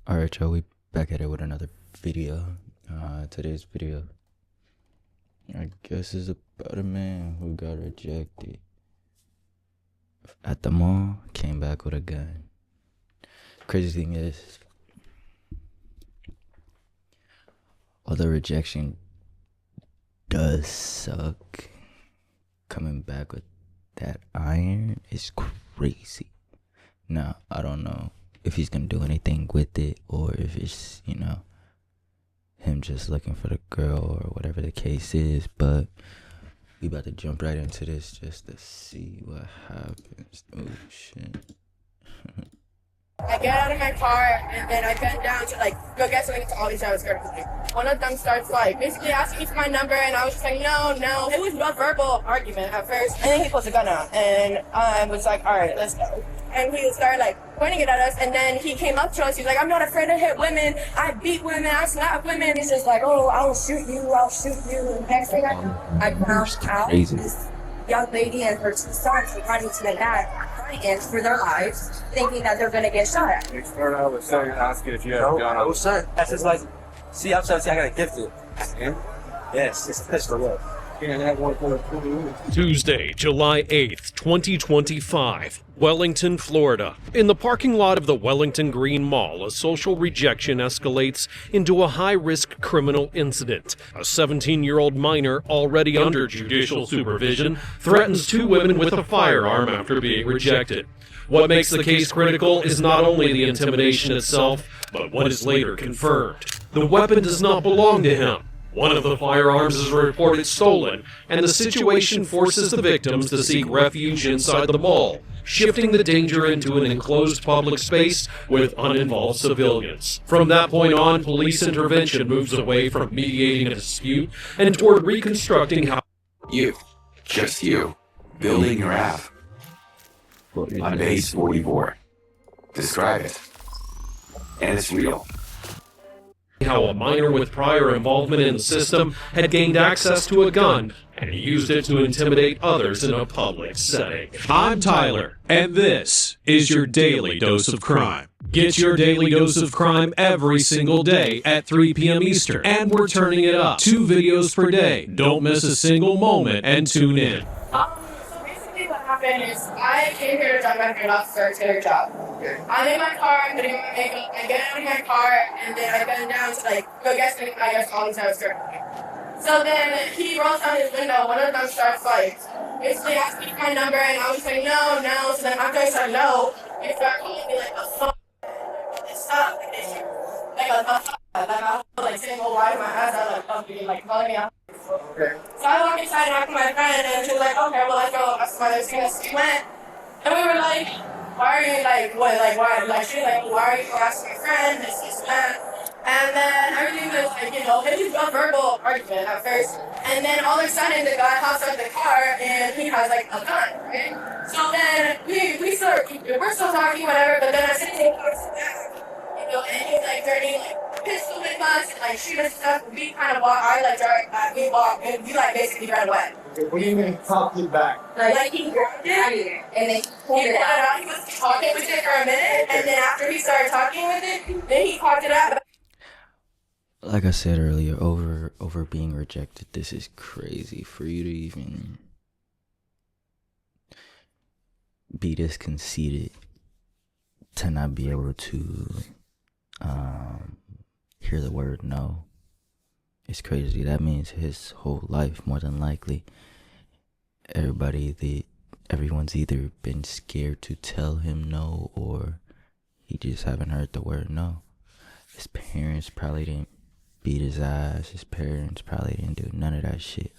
Alright, y'all, we back at it with another video. Today's video, I guess, is about a man who got rejected at the mall, came back with a gun. Crazy thing is, although rejection does suck, coming back with that iron is crazy. Now, I don't know if he's gonna do anything with it, or if it's, him just looking for the girl, or whatever the case is, but we about to jump right into this just to see what happens. Oh shit. I get out of my car and then I bend down to go get something to all these guys. One of them starts basically asking me for my number, and I was just like, no. It was a verbal argument at first, and then he pulls a gun out, and I was like, all right, let's go. And he started pointing it at us, and then he came up to us. He's like, I'm not afraid to hit women. I beat women. I slap women. He's just like, oh, I'll shoot you. And next thing I found out, this young lady and her 2 sons were running to the back, fighting for their lives, thinking that they're gonna get shot at. You start out with saying, asking if you have a gun. Oh, son, that's just like, see, I'm trying to say I got a gift. Yes, it's a pistol, look. Tuesday, July 8th, 2025, Wellington, Florida. In the parking lot of the Wellington Green Mall, a social rejection escalates into a high-risk criminal incident. A 17-year-old minor, already under judicial supervision, threatens 2 women with a firearm after being rejected. What makes the case critical is not only the intimidation itself, but what is later confirmed. The weapon does not belong to him. One of the firearms is reported stolen, and the situation forces the victims to seek refuge inside the mall, shifting the danger into an enclosed public space with uninvolved civilians. From that point on, police intervention moves away from mediating a dispute and toward reconstructing how just you, building your app on base 44. Describe it. And it's real. a minor with prior involvement in the system had gained access to a gun and used it to intimidate others in a public setting. I'm Tyler, and this is your Daily Dose of Crime. Get your Daily Dose of Crime every single day at 3 p.m. Eastern, and we're turning it up. 2 videos per day. Don't miss a single moment and tune in. So basically what happened is I came here to drive my friend off to her job. I'm in my car, I'm putting on my makeup, I get out of my car, and then I bend down to go get something, I guess all these guys are. So then he rolls down his window, one of them starts basically asking me for my number, and I was like, no. So then after I said no, he started calling me a fuck, stop, saying, well, why is my ass out, calling me out. Okay. So I walked inside and talked to my friend, and she was like, okay, well, let's go. That's why there's gonna see went. And we were like, why are you why? She was like, why are you asking my friend? This is that. And then everything was it was a verbal argument at first. And then all of a sudden, the guy hops out of the car and he has a gun, right? So then we're still talking, whatever, but then I said, he goes back. And he's threatening pistol with us and shooting stuff. We kind of walk. We walked and we basically ran away. Okay, what do you mean pop you back? He grabbed it and then he pulled it out. He was talking with it for a minute, and then after he started talking with it, then he popped it out. Like I said earlier, over being rejected, this is crazy. For you to even be this conceited, to not be able to hear the word no, it's crazy. That means his whole life, more than likely, everyone's either been scared to tell him no, or he just haven't heard the word no. His parents probably didn't beat his ass. His parents probably didn't do none of that shit.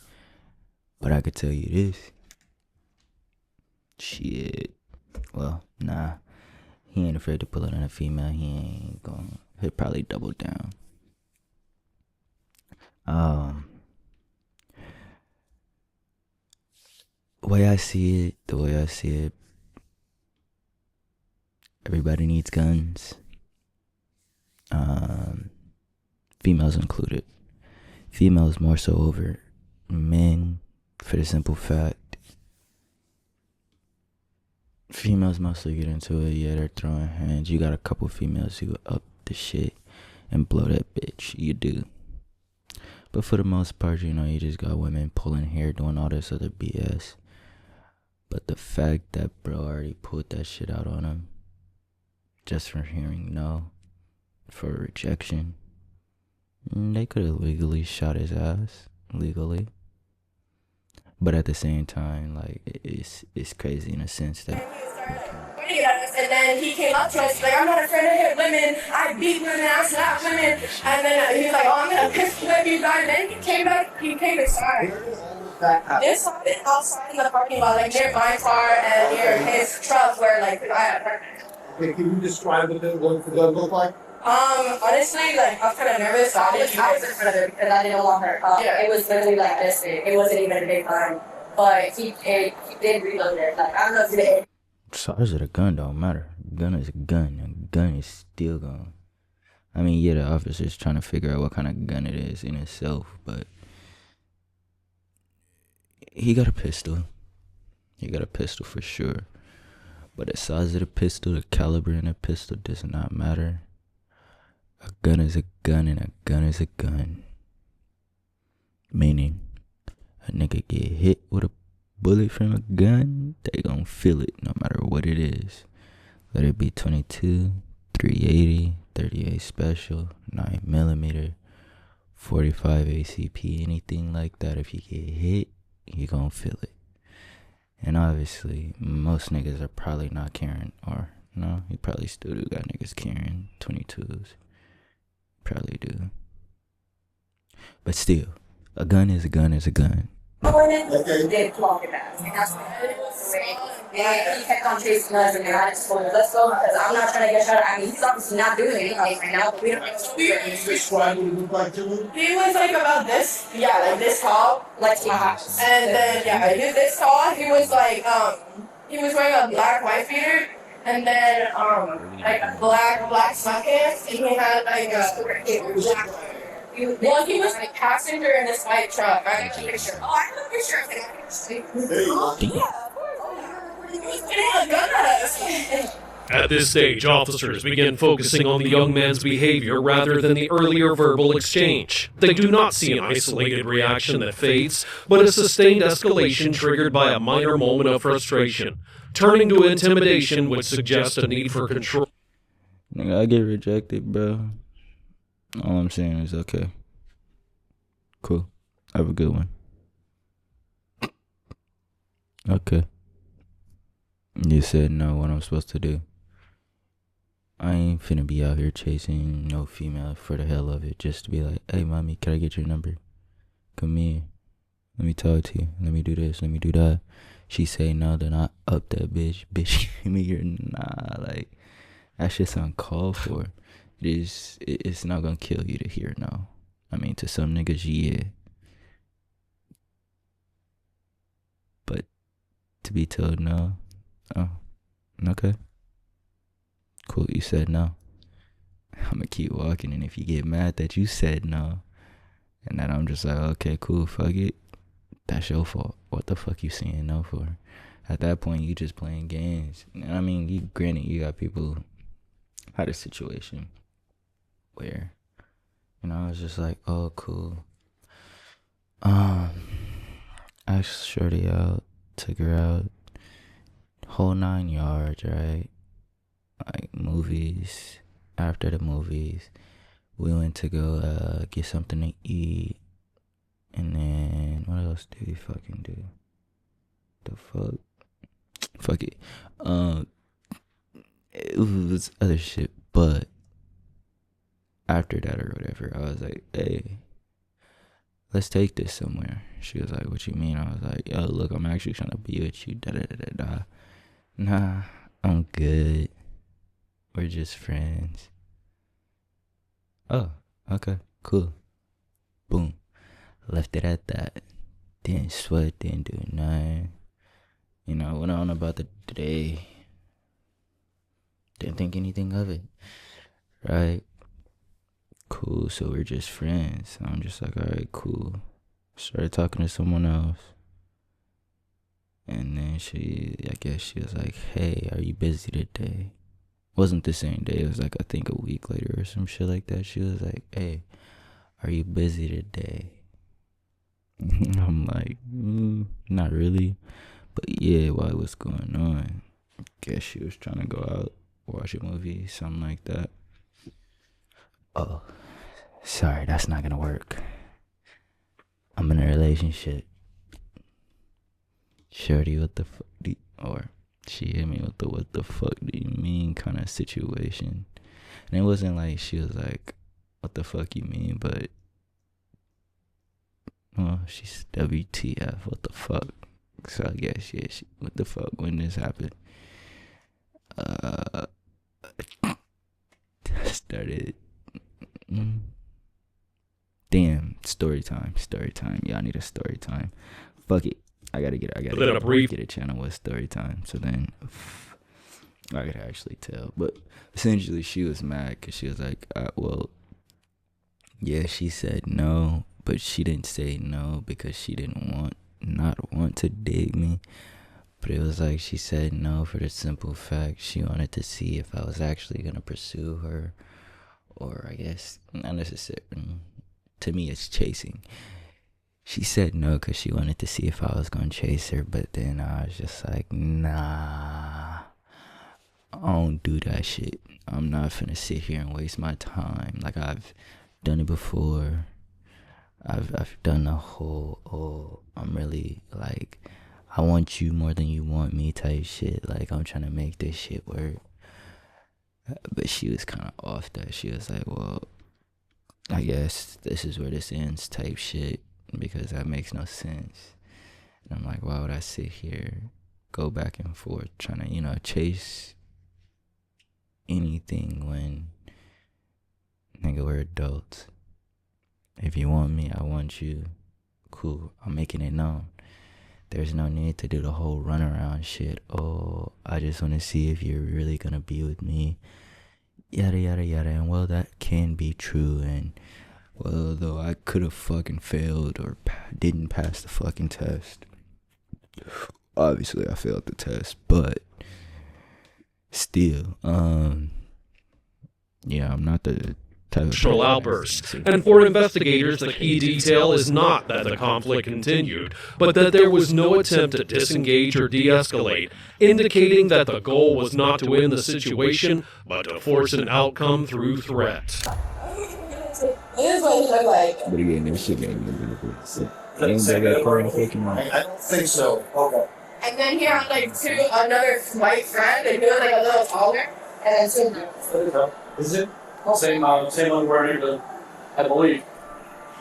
But I could tell you this. Shit. Well, nah. He ain't afraid to pull it on a female. He'll probably double down. The way I see it, everybody needs guns. Females included. Females more so over men, for the simple fact Females mostly get into it. Yeah, they're throwing hands. You got a couple females who up the shit and blow that bitch. You do. But for the most part, you know, you just got women pulling hair, doing all this other BS. But the fact that bro already pulled that shit out on him, just for hearing no, for rejection, they could have legally shot his ass, legally. But at the same time, like, it's crazy in a sense that... pointing at us, and then he came up to us like, I'm not afraid to hit women, I beat women, I slap women, and then he was like, oh, I'm gonna piss whip you guys. Then he came inside. This happened outside in the parking lot, like near my car and near his truck where like I had a apartment. Okay, can you describe what the gun looked like? Honestly, like I was kind of nervous. So I was in front of her because I didn't want her. Yeah. It was literally like this big. It wasn't even a big gun, but he did reload it. Like I don't know if he did. Size of the gun don't matter. Gun is a gun. A gun is still gun. I mean, yeah, the officer's trying to figure out what kind of gun it is in itself, but he got a pistol. He got a pistol for sure. But the size of the pistol, the caliber in the pistol does not matter. A gun is a gun and a gun is a gun. Meaning, a nigga get hit with a bullet from a gun, they gon' feel it no matter what it is. Let it be 22, 380, 38 special, 9mm, 45 ACP, anything like that. If you get hit, you gon' feel it. And obviously, most niggas are probably not carrying, or no, you probably still do got niggas carrying 22s. Probably do. But still, a gun is a gun is a gun. They blocked it back. And that's what it was. Yeah, he kept on chasing us, and I just told him, let's go, because I'm not trying to get shot. I mean, he's obviously not doing anything right now, but we don't know. Describe what he looked like to you? He was like about this, yeah, like this tall, like my house. And then, yeah, he was this tall. He was like, he was wearing a black white beater, and then, like black sweatpants, and he had like a black. Well, he was like passenger in this white truck. I got a picture. Oh, I have a picture of him. Oh, yeah. He was getting a gun at us. At this stage, officers begin focusing on the young man's behavior rather than the earlier verbal exchange. They do not see an isolated reaction that fades, but a sustained escalation triggered by a minor moment of frustration, turning to intimidation which suggests a need for control. Nigga, I get rejected, bro. All I'm saying is okay. Cool. Have a good one. Okay. You said no, what I'm supposed to do. I ain't finna be out here chasing no female for the hell of it, just to be like, hey mommy, can I get your number? Come here. Let me talk to you. Let me do this. Let me do that. She say no, then I up that bitch. Bitch, give me your like that shit's uncalled for. It's not gonna kill you to hear no. I mean, to some niggas, yeah. But to be told no, oh, okay. Cool, you said no. I'ma keep walking, and if you get mad that you said no, and then I'm just like, okay, cool, fuck it. That's your fault. What the fuck you saying no for? At that point, you just playing games. I mean, you granted, you got people had a situation where, you know, I was just like, oh, cool. Asked Shorty out, took her out, whole 9 yards, right? Like movies. After the movies, we went to go get something to eat, and then what else did we fucking do? The fuck? Fuck it. It was other shit, but after that or whatever, I was like, hey, let's take this somewhere. She was like, what you mean? I was like, yo, look, I'm actually trying to be with you, da-da-da-da-da. Nah, I'm good. We're just friends. Oh, okay, cool. Boom. Left it at that. Didn't sweat, didn't do nothing. You know, went on about the day. Didn't think anything of it. Right? Cool, so we're just friends. I'm just like, alright, cool. Started talking to someone else. And then I guess she was like, hey, are you busy today? Wasn't the same day. It was like, I think a week later or some shit like that. She was like, hey, are you busy today? I'm like, not really. But yeah, what's going on? Guess she was trying to go out, watch a movie, something like that. Oh, sorry, that's not gonna work. I'm in a relationship. Shorty, what the fuck or she hit me with the what the fuck do you mean kind of situation. And it wasn't like she was like, what the fuck you mean? But, well, she's WTF, what the fuck? So I guess, yeah, what the fuck, when this happened? Started, damn, story time. Y'all need a story time. Fuck it. I gotta get a channel with story time. So then I could actually tell. But essentially she was mad because she was like, well, yeah, she said no, but she didn't say no because she didn't not want to dig me. But it was like she said no for the simple fact she wanted to see if I was actually gonna pursue her, or I guess not necessarily. To me, it's chasing. She said no because she wanted to see if I was gonna chase her, but then I was just like, nah, I don't do that shit. I'm not finna sit here and waste my time. Like, I've done it before. I've done the whole, I'm really like, I want you more than you want me type shit. Like, I'm trying to make this shit work. But she was kind of off that. She was like, well, I guess this is where this ends type shit, because that makes no sense. And I'm like, why would I sit here, go back and forth, trying to, chase anything when, nigga, we're adults. If you want me, I want you. Cool, I'm making it known. There's no need to do the whole runaround shit. Oh, I just want to see if you're really gonna be with me. Yada, yada, yada. And well, that can be true. And well, though I could have fucking failed or didn't pass the fucking test. Obviously, I failed the test, but still, yeah, I'm not the Emotional outbursts. And for investigators, the key detail is not that the conflict continued, but that there was no attempt to disengage or de-escalate, indicating that the goal was not to end the situation, but to force an outcome through threat. This is what he looked like. But again, this shit ain't gonna I don't think so. Okay. And then he had another white friend, and he was a little taller, and then two. Is it? Same underwear, I believe.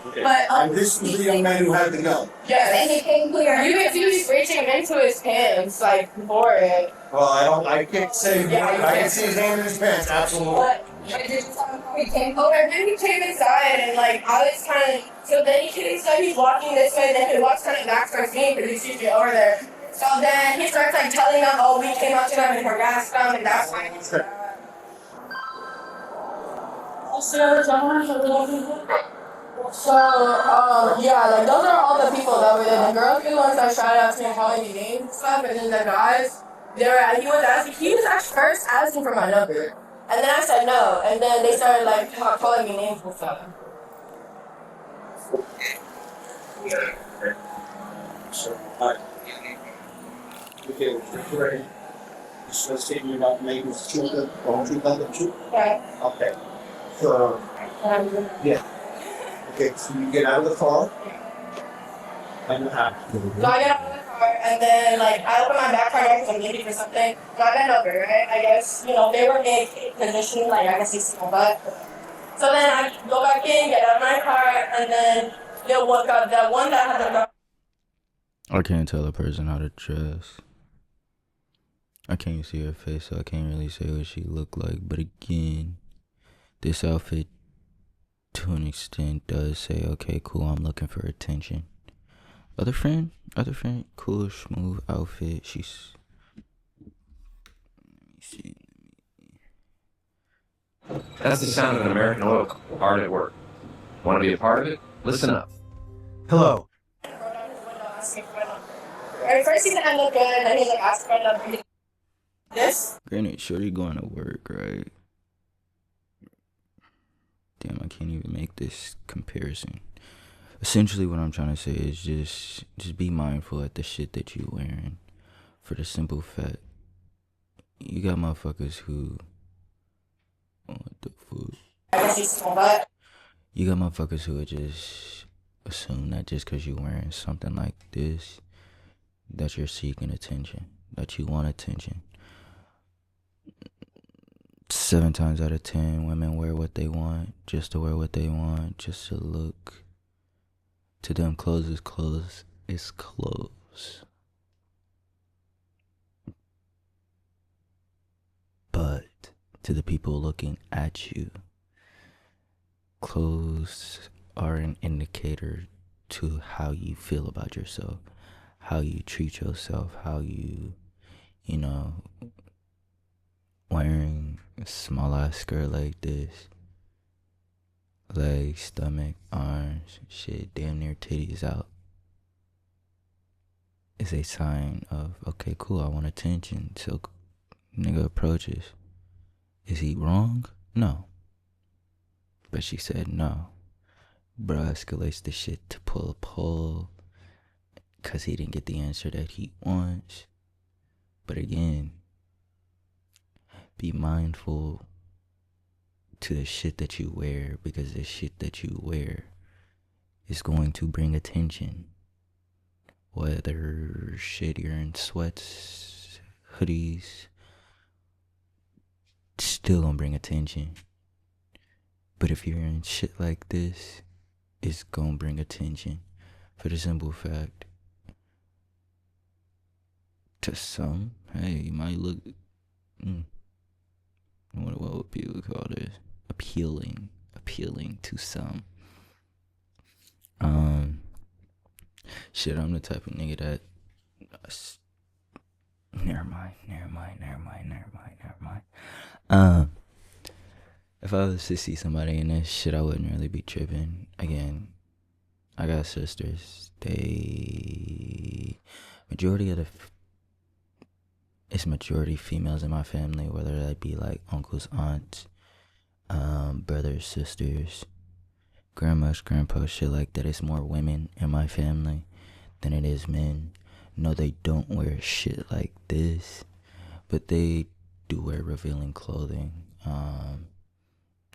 Okay. But And this was the young man who had the gun. yes, and he came clear. You could see he's reaching into his pants before it. Well, I can't say. Yeah, you I can can't. see his hand in his pants. Absolutely. But did you tell him how he came over? And then he came inside, and I was kind of. So then he came inside. He's walking this way, and then he walks kind of back towards me because he's usually over there. So then he starts telling them, "Oh, we came up to them and harassed them, and that's why." So, yeah, those are all the people that were there. The girls were the ones that shouted out to me and calling me names and stuff, and then the guys, he was actually first asking for my number. And then I said no, and then they started calling me names and stuff. Okay, great. So let's say you're not making children, or children. Okay. Okay. So, yeah. Okay, so you get out of the car. And what happened? So I get out of the car, and then I open my back car because I'm looking for something. So I bend over, right? I guess, they were in position, I guess you see my butt. So then I go back in, get out of my car, and then the one that had the gun. I can't tell a person how to dress. I can't see her face, so I can't really say what she looked like. But again, this outfit, to an extent, does say, okay, cool, I'm looking for attention. Other friend, cool, smooth outfit. She's. Let me see. That's the sound of an American oil company hard at work. Want to be a part of it? Listen up. Hello. At first he didn't look good, and then he like asked for another. This? Granted, shorty going to work, right? Damn, I can't even make this comparison. Essentially, what I'm trying to say is just be mindful at the shit that you wearing. For the simple fact, you got motherfuckers who, what the fuck? I guess he's small, but You got motherfuckers who would just assume that just because you're wearing something like this, that you're seeking attention, that you want attention. 7 times out of 10, women wear what they want, just to wear what they want, just to look. To them, clothes is clothes. It's clothes. But to the people looking at you, clothes are an indicator to how you feel about yourself, how you treat yourself, how you wearing a small ass skirt like this, legs, stomach, arms, shit, damn near titties out, is a sign of, okay, cool, I want attention. So nigga approaches. Is he wrong? No. But she said no. Bro escalates the shit to pull a pole because he didn't get the answer that he wants. But again, be mindful to the shit that you wear, because the shit that you wear is going to bring attention. Whether shit you're in sweats, hoodies, still gonna bring attention. But if you're in shit like this, it's gonna bring attention. For the simple fact, to some, hey, you might look, what would people call this? Appealing to some. Shit, I'm the type of nigga that, never mind. If I was to see somebody in this shit, I wouldn't really be tripping. Again, I got sisters. It's majority females in my family, whether that be like uncles, aunts, brothers, sisters, grandmas, grandpas, shit like that. It's more women in my family than it is men. No, they don't wear shit like this, but they do wear revealing clothing.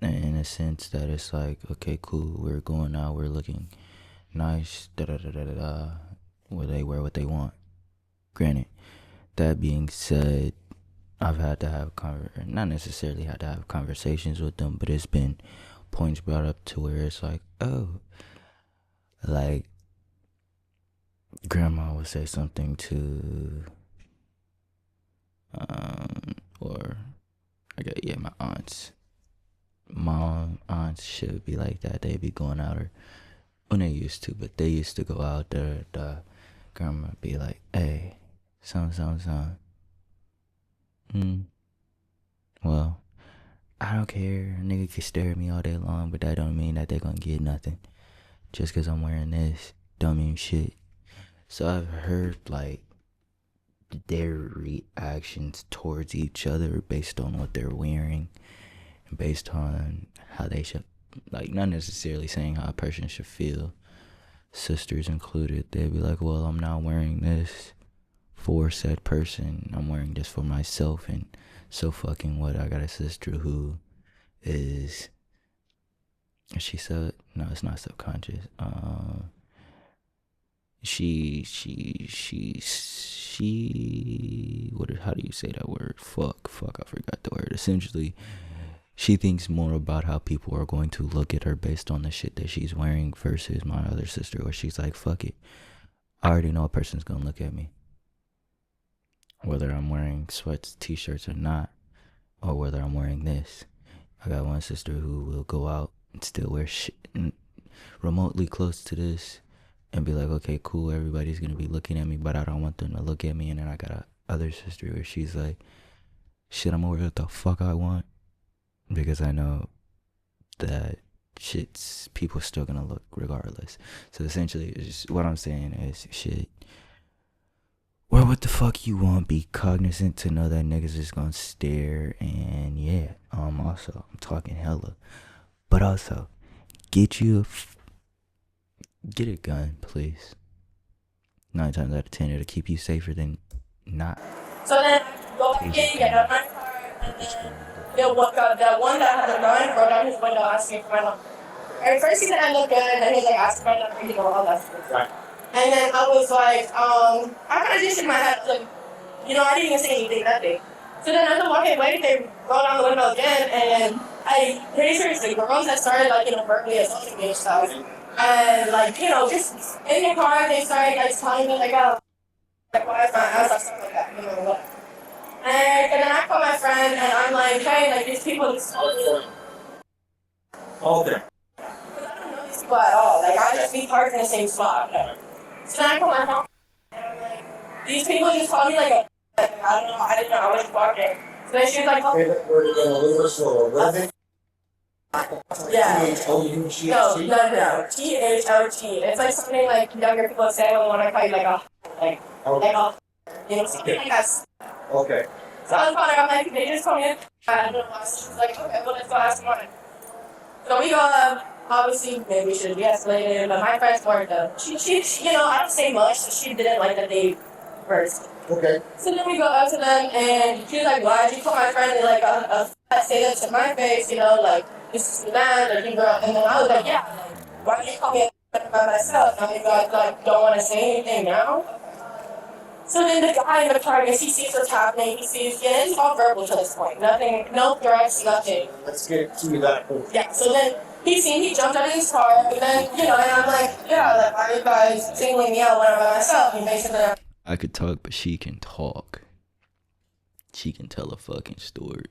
In a sense that it's like, okay, cool, we're going out, we're looking nice, where they wear what they want. Granted, that being said, I've had to have not necessarily had to have conversations with them, but it's been points brought up to where it's like, oh, like grandma would say something to, or I got, yeah, my aunts, should be like that. They'd be going out, or when they used to, but they used to go out there. The grandma would be like, hey, son. Well, I don't care. A nigga can stare at me all day long, but that don't mean that they gonna get nothing. Just cause I'm wearing this don't mean shit. So I've heard like their reactions towards each other based on what they're wearing and based on how they should, like, not necessarily saying how a person should feel. Sisters included, they'd be like, well, I'm not wearing this for said person, I'm wearing this for myself. And so fucking what, I got a sister who is, she said, no, it's not subconscious, she how do you say that word? Fuck, I forgot the word. Essentially, she thinks more about how people are going to look at her based on the shit that she's wearing versus my other sister, where she's like, fuck it, I already know a person's gonna look at me, whether I'm wearing sweats, t-shirts or not, or whether I'm wearing this. I got one sister who will go out and still wear shit remotely close to this and be like, okay, cool, everybody's gonna be looking at me, but I don't want them to look at me. And then I got a other sister where she's like, shit, I'm gonna wear what the fuck I want, because I know that people still gonna look regardless. So essentially, it's just, what I'm saying is, shit, Well, what the fuck you want? Be cognizant to know that niggas is gonna stare, and yeah. Also, I'm talking hella, but also, get a gun, please. 9 times out of 10, it'll keep you safer than not. So then I go back in, get out of my car, and then the one that had a gun broke down his window asking for my number. And first he said I look good, and then he's like asking for my number, you know, all that stuff. Right. And then I was like, I kind of just shook my head, like, you know, I didn't even say anything, nothing. So then as I'm walking away, they roll down the window again, and I pretty sure it's the girls that started, like, you know, verbally assaulting me and stuff. And, like, you know, just in the car, they started, like, telling me, like, oh, like, why is my ass up, stuff like that, you know, what. And then I call my friend, and I'm like, hey, like, these people just told me. Okay. Because I don't know these people at all. Like, I just be parked in the same spot. So then I call my mom, and I'm like, these people just called me, like, I don't know, I didn't know I was walking. So then she was like, oh. Were they going a little slower? Were they? Yeah. T-H-O-U-G-H-T? No. T-H-O-T. It's like something like younger people say when I call you like a, like a, you know, something like that. Okay. So I was calling her, I'm like, they just told me, I don't know why. She was like, okay, well, let's go ask someone. So we go up, obviously, maybe we should have de-escalated, but my friends weren't though. She, you know, I don't say much, so she didn't like that they first. Okay. So then we go up to them, and she was like, why'd you call my friend in like a say that to my face, you know, like, this is the man, or you girl, and then I was like, yeah, like, why did you call me by myself? I mean, you guys, like, don't want to say anything now? So then the guy in the car, he sees what's happening, he sees, yeah, it's all verbal to this point, nothing, no threats, nothing. Let's get to that point. Yeah, so then he jumped out of his car, and then, you know, and I'm like, yeah, like, why are you guys singling me out when I'm by myself? And basically, I could talk, but she can talk. She can tell a fucking story.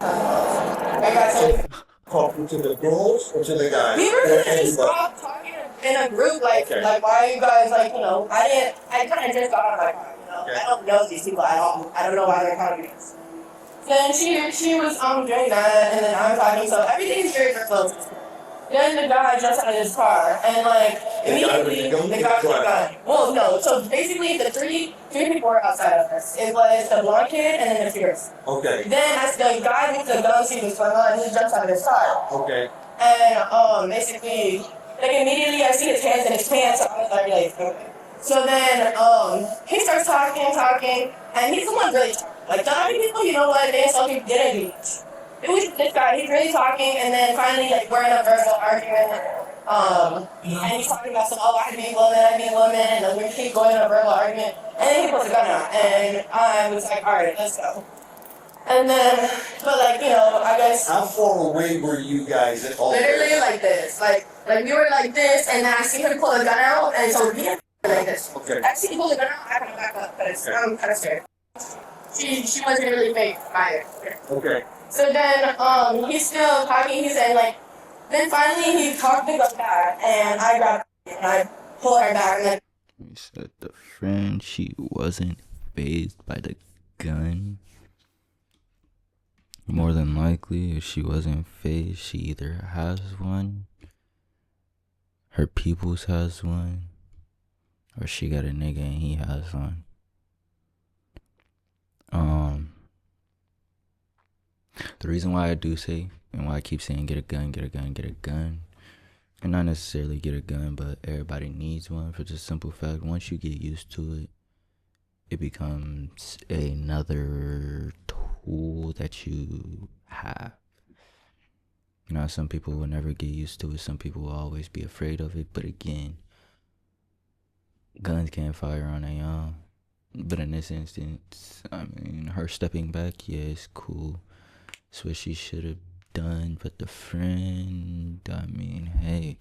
I got some. Talking to the girls or to the guys? We were just talking in a group, like, Okay. like, why are you guys, like, you know, I kind of just got out of my car, you know, Okay. I don't know these people at all, I don't know why they're calling me this. Then she was doing that, and then I'm talking, so everything's very close. Then the guy jumps out of his car, and like, immediately, the guy with the gun. Well, no, so basically the three people were outside of us. It was the blonde kid and then the fierce. Okay. Then as the guy with the gun sees what's going on, he jumps out of his car. Okay. And basically, like immediately I see his hands in his pants, so I was like, okay. So then he starts talking, and he's the one really talking. Like the other people, you know what, they insulted, didn't do much. It was this guy, he's really talking, and then finally, like, we're in a verbal argument, and he's talking about some, oh, I be a woman, and then we keep going in a verbal argument, and then he pulls a gun out, and I was like, alright, let's go. And then, but like, you know, I guess, How far away were you guys at all? literally like this, like we were like this, and then I see him pull a gun out, and so we like this. Okay. I see him pull the gun out, I kind of back up, because I'm kind of scared. She wasn't really fake either. Okay. So then, he's still talking, he's saying like, then finally he talked the gun back, and I grabbed her, and I pull her back, and then. You said the friend, she wasn't fazed by the gun. More than likely, if she wasn't fazed, she either has one, her peoples has one, or she got a nigga and he has one. The reason why I do say, and why I keep saying get a gun, and not necessarily get a gun, but everybody needs one for the simple fact, once you get used to it, it becomes another tool that you have. You know, some people will never get used to it, some people will always be afraid of it, but again, guns can't fire on their own. But in this instance, I mean, her stepping back, yeah, it's cool. It's what she should have done. But the friend, I mean, hey,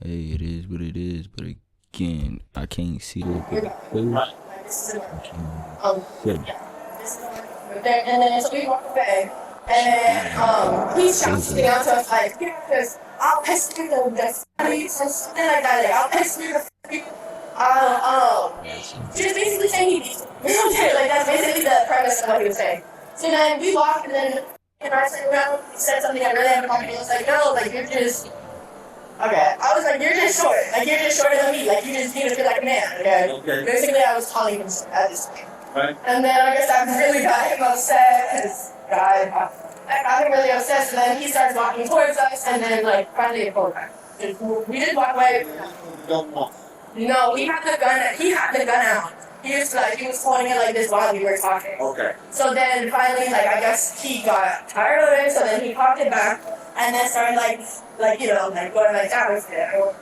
it is what it is. But again, I can't see it. Like, this is and then so we walk away, and then he shouts something out to us like, yeah, because I'll piss through the streets or something like that. Like, I'll piss through the just basically saying he beats me. Like, that's basically the premise of what he was saying. So then we walked, and then I turned around, he said something I really haven't talked to. He was like, no, like, you're just, Okay, I was like, you're just short. Like, you're just shorter than me. Like, you just need to feel like a man, okay? Okay. Basically, I was calling him at this point. Right. And then I guess that really got him upset, because I got him really upset, so then he starts walking towards us, and then, like, finally it pulled back. We did walk away. Don't walk. No, he had the gun out. He was holding it like this while we were talking. Okay. So then finally, like, I guess he got tired of it, so then he popped it back, and then started like going like that with it.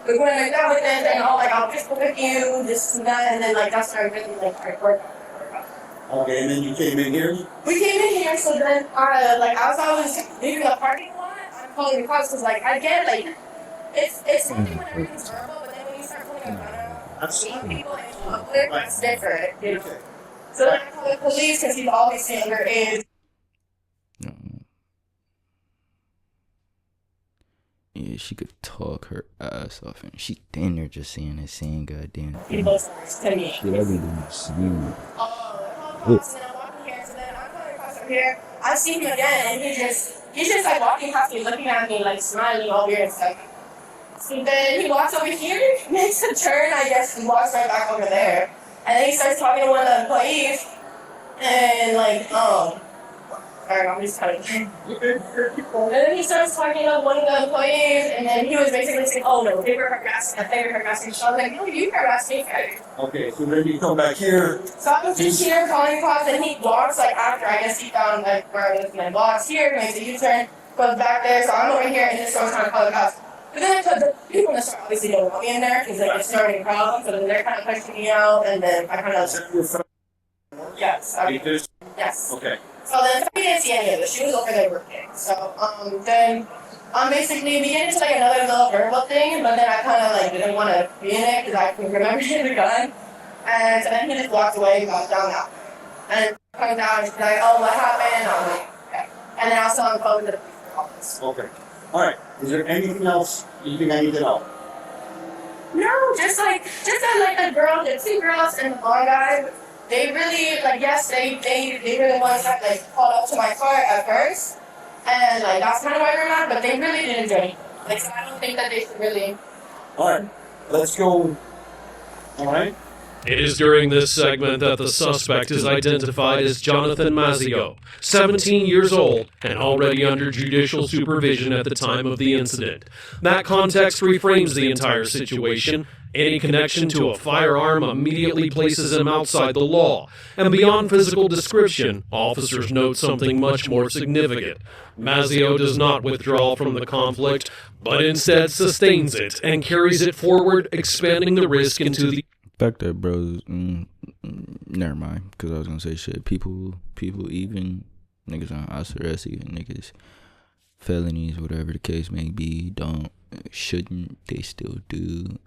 We're going like that with it, and I'll just pick you, this and that, and then like that started really like hard work. Okay, and then you came in here? We came in here, so then as I was leaving the parking lot, I'm calling the cops because like I get like it's one thing when everything's verbal, but then when you start pulling a gun out, seeing people in public, that's different, you know. Okay. So then I called the police because he's obviously underage. Yeah, she could talk her ass off, and she damn near just saying the same goddamn He thing. was worse to me. Shit, everything is seen. And then I'm walking here, so then I'm coming across over here. I see him again, and he's just like walking past me, looking at me, like smiling all weird and stuff. So then he walks over here, makes a turn, I guess, and walks right back over there. And then he starts talking to one of the employees, and like, sorry, I'm just cutting. And then he starts talking to one of the employees, and then he was basically saying, oh no, they were harassing, they were harassing. So I was like, no, you harassed me first. Okay, so then you come back here. So I was just here calling cops, and he walks like after I guess he found like where I was and walks here, makes a U-turn, goes back there. So I'm over here and this starts trying to call the cops. But then the people in the store obviously don't want me in there because like it's starting a problem. So then they're kind of pushing me out, and then I kind of yes, yes. Okay. So then we didn't see any of this. She was over there working. So then basically we get into like another little verbal thing, but then I kind of like didn't want to be in it because I couldn't remember the gun. And so then he just walked away and got down that way. And comes out and she's like, oh, what happened? I'm like, okay. And then I was on the phone to the police office. Okay. All right. Is there anything else you think I need to know? No, just that like the girl, the two girls and the one guy, they really like yes, they really wanted to like call up to my car at first, and like that's kind of why we're mad, but they really didn't do anything. Like so I don't think that they should really. All right. Let's go. All right. It is during this segment that the suspect is identified as Jonathan Mazzeo, 17 years old and already under judicial supervision at the time of the incident. That context reframes the entire situation. Any connection to a firearm immediately places him outside the law. And beyond physical description, officers note something much more significant. Mazzeo does not withdraw from the conflict, but instead sustains it and carries it forward, expanding the risk into the Back there, bros. Never mind, because I was gonna say shit. People, even niggas on house arrest, even niggas, felonies, whatever the case may be, shouldn't, they still do.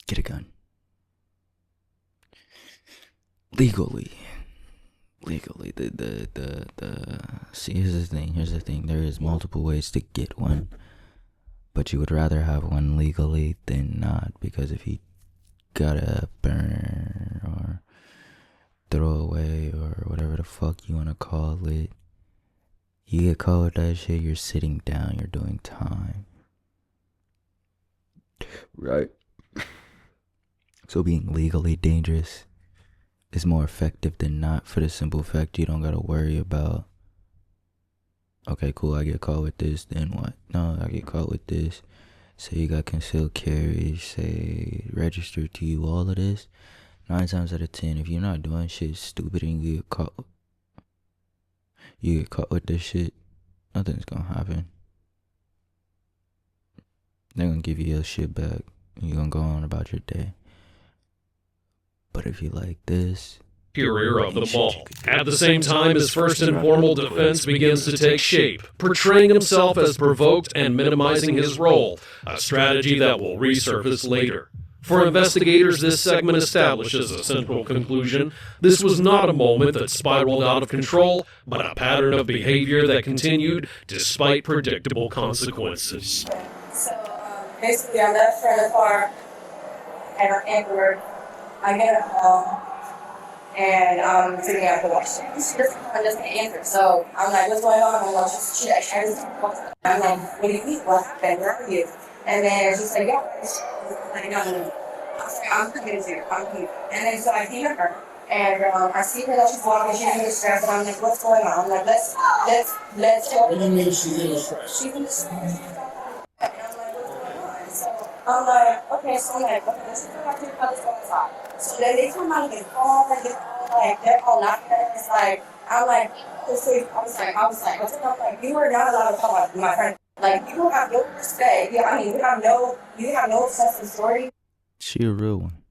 Get a gun legally. See, here's the thing. There is multiple ways to get one. But you would rather have one legally than not, because if you gotta burn or throw away or whatever the fuck you wanna call it, you get caught with that shit, you're sitting down, you're doing time. Right? So being legally dangerous is more effective than not, for the simple fact you don't gotta worry about, okay, cool, I get caught with this, then what? No, I get caught with this. Say you got concealed carry, say registered to you, all of this. 9 times out of 10, if you're not doing shit stupid and you get caught with this shit, nothing's gonna happen. They're gonna give you your shit back and you're gonna go on about your day. But if you like this, interior of the mall. At the same time, his first informal defense begins to take shape, portraying himself as provoked and minimizing his role, a strategy that will resurface later. For investigators, this segment establishes a central conclusion. This was not a moment that spiraled out of control, but a pattern of behavior that continued despite predictable consequences. So basically, I left from the car, and afterward, I get a call. And figuring out the question. She doesn't answer. So I'm like, what's going on? I'm like, she I'm like, what do you mean? What happened? Where are you? And then she's like, yeah. Like, no. I'm committed to you. I'm committed. And then so I came to her. And I see her that she's walking, she's in distress, and I'm like, what's going on? I'm like, let's talk. What do you mean she's in distress? She's in distress. And I'm like, what's going on? So I'm like, okay, so I'm like, okay, let's go back to the other side. So then they come out and get all like, they're all laughing at us. Like, I'm like, I was like, you are not allowed to come out, my friend. Like, you don't have no respect. You have no sense of story. She a real one.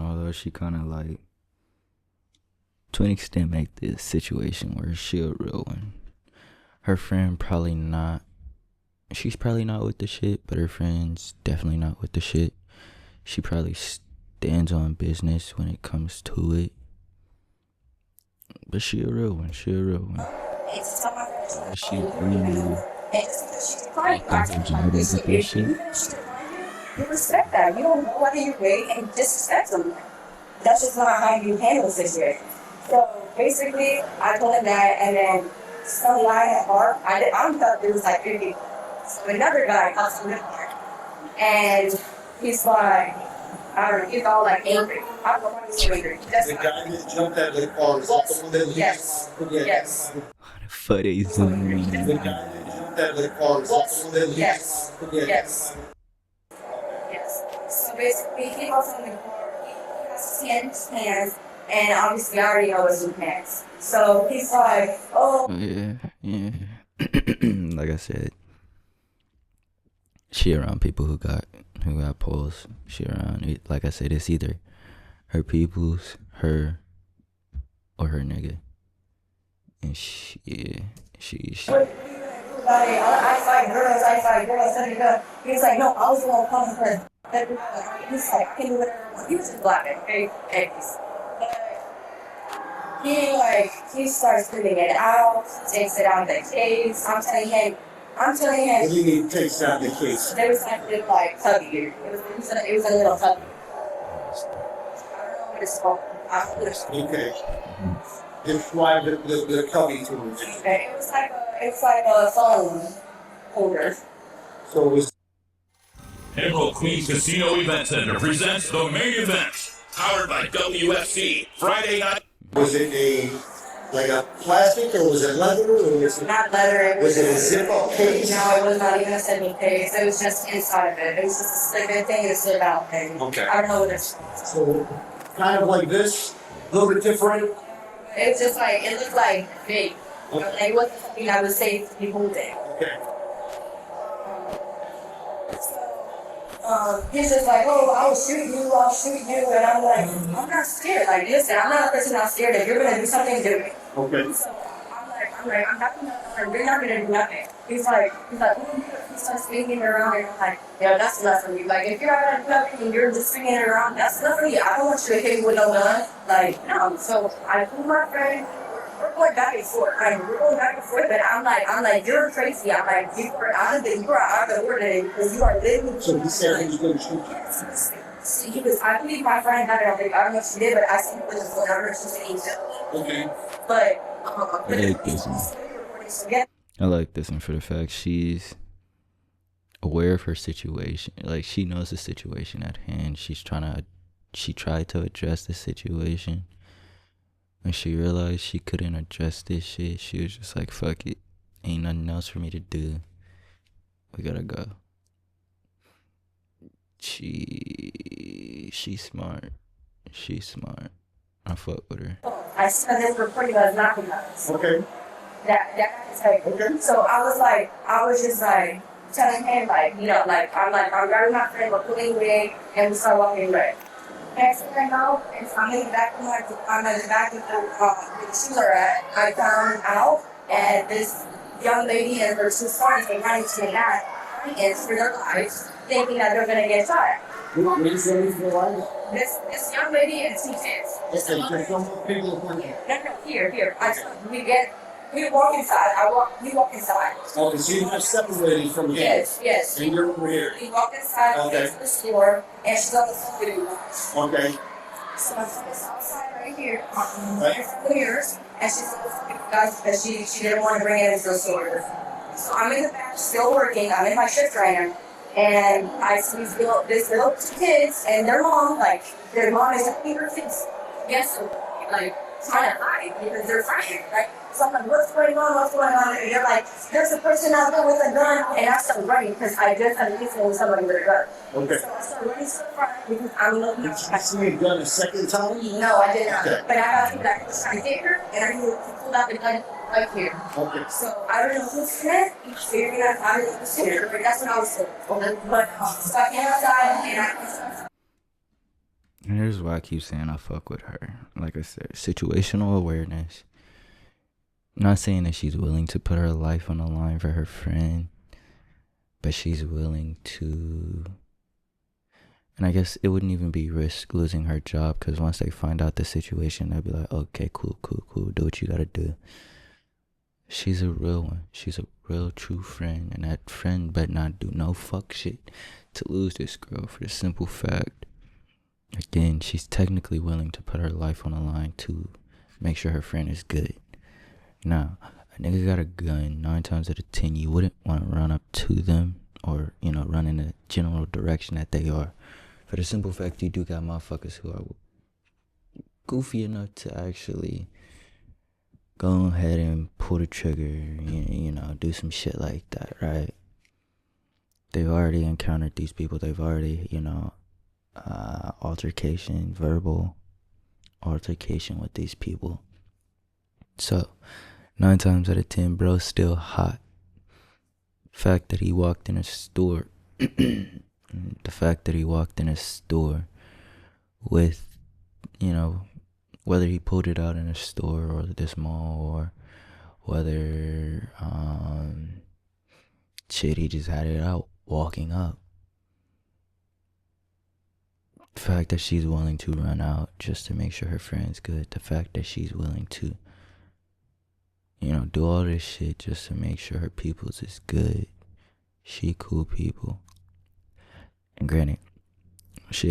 Although she kind of like, to an extent, make this situation where she a real one. Her friend probably not. She's probably not with the shit, but her friend's definitely not with the shit. She probably stands on business when it comes to it. But she a real one. She really you respect that. You don't know whether you're great and disrespect them. That's just not how you handle the situation. So basically, I told him that, and then some guy at bar, I thought there was like 50. So another guy comes from the bar, and he's like, I don't know, he's all like angry. I don't know why he's so angry. The guy that jumped out of the car is that the one that leaves? Yes. For they zoom in. The guy that jumped out of the car is that the one that leaves? Yes. So basically, he goes in the car, he has his hands, and obviously I already know it's his hands. So he's like, oh. Yeah. Like I said, she around people who got pulls. She around it. Like I said, it's either her peoples, her, or her nigga. And she. I girls. He's like, no, I was going to come first. He's like, I can do whatever I want. He was just black, okay? He starts putting it out, takes it out of the case. I'm telling him. What do you mean takes out the case? There was like this tubby. It was a little tubby. I don't know what it's called. Okay. Describe the cubby to me. It was like a phone holder. So it was. Emerald Queens Casino Event Center presents the main event, powered by WFC, Friday night. Was it like a plastic, or was it leather, or was it? Not leather. Was it a zip-up case? No, it was not even a zip-up case. It was just inside of it. It was just like a thing, a zip-out thing. Okay. I don't know what it's called. So, kind of like this, a little bit different. It's just like, it looked like fake. Okay. Like, it wasn't something I would say to be holding. Okay. He's just like, oh, I'll shoot you, and I'm like, I'm not scared. Like, listen, I'm not a person that's scared. If you're gonna do something, do it. Okay. So I'm not gonna, you're not gonna do nothing. He's like, he starts swinging around, and I'm like, yo, that's enough for me. Like, if you're not gonna do nothing and you're just swinging around, that's enough for you. I don't want you to hit me with no gun. Like, no. So I pull my friend. We're going back and forth. But I'm like, you're crazy. I'm like, you are out of the ordinary because you are living. So he said he was going to shoot you. Yes. I believe my friend had it. I don't know if she did, but I think it was whatever she said. Okay. But I like this one. I like this one for the fact she's aware of her situation. Like, she knows the situation at hand. She tried to address the situation. When she realized she couldn't address this shit, she was just like, fuck it. Ain't nothing else for me to do. We gotta go. She's smart. I fuck with her. I saw this recording of knocking us. Okay. That is like, Okay. So I was just like telling him I'm grabbing my friend, we're pulling away, and we start walking away. Next thing I know, I'm in the back of the sewer. I found out, and this young lady and her two sons were running to the back and for their lives, thinking that they're gonna get shot. This This young lady and two kids. No, here. We walk inside. We walk inside. Okay, so you have separated from him. Yes. And you're over here. We walk inside, Okay. into the store, and she's on the phone with me. Okay. So I put this outside right here, for years, and she said, guys, that she didn't want to bring it into the store. So I'm in the back, still working. I'm in my shift right now, and I see these little two kids and their mom, like their mom is holding her kids against them, like trying to hide because they're frightened, right? So I'm like, what's going on? What's going on? And they're like, there's a person out there with a gun, and I started running because I just had with somebody with a gun. Okay. So I started running to the front because I'm looking. Did you see a gun a second time? No, I did not. Okay. But I got to that. I was trying to get her, and I pulled out the gun right here. Okay. So I don't know who said it. Figuring out how to do it, but that's what I was told. But so I came outside, and I. And here's why I keep saying I fuck with her. Like I said, situational awareness. I'm not saying that she's willing to put her life on the line for her friend, but she's willing to. And I guess it wouldn't even be risk losing her job, because once they find out the situation, they'll be like, okay, cool, do what you gotta do. She's a real one. She's a real true friend, and that friend better not do no fuck shit to lose this girl, for the simple fact, again, she's technically willing to put her life on the line to make sure her friend is good. Now, a nigga got a gun, 9 times out of 10, you wouldn't want to run up to them or, run in the general direction that they are. For the simple fact, you do got motherfuckers who are goofy enough to actually go ahead and pull the trigger, do some shit like that, right? They've already encountered these people. They've already, verbal altercation with these people. So, 9 times out of 10, bro's still hot. The fact that he walked in a store, with, whether he pulled it out in a store or this mall, or whether, he just had it out walking up. The fact that she's willing to run out just to make sure her friend's good. The fact that she's willing to, do all this shit just to make sure her people's is good. She cool people. And granted,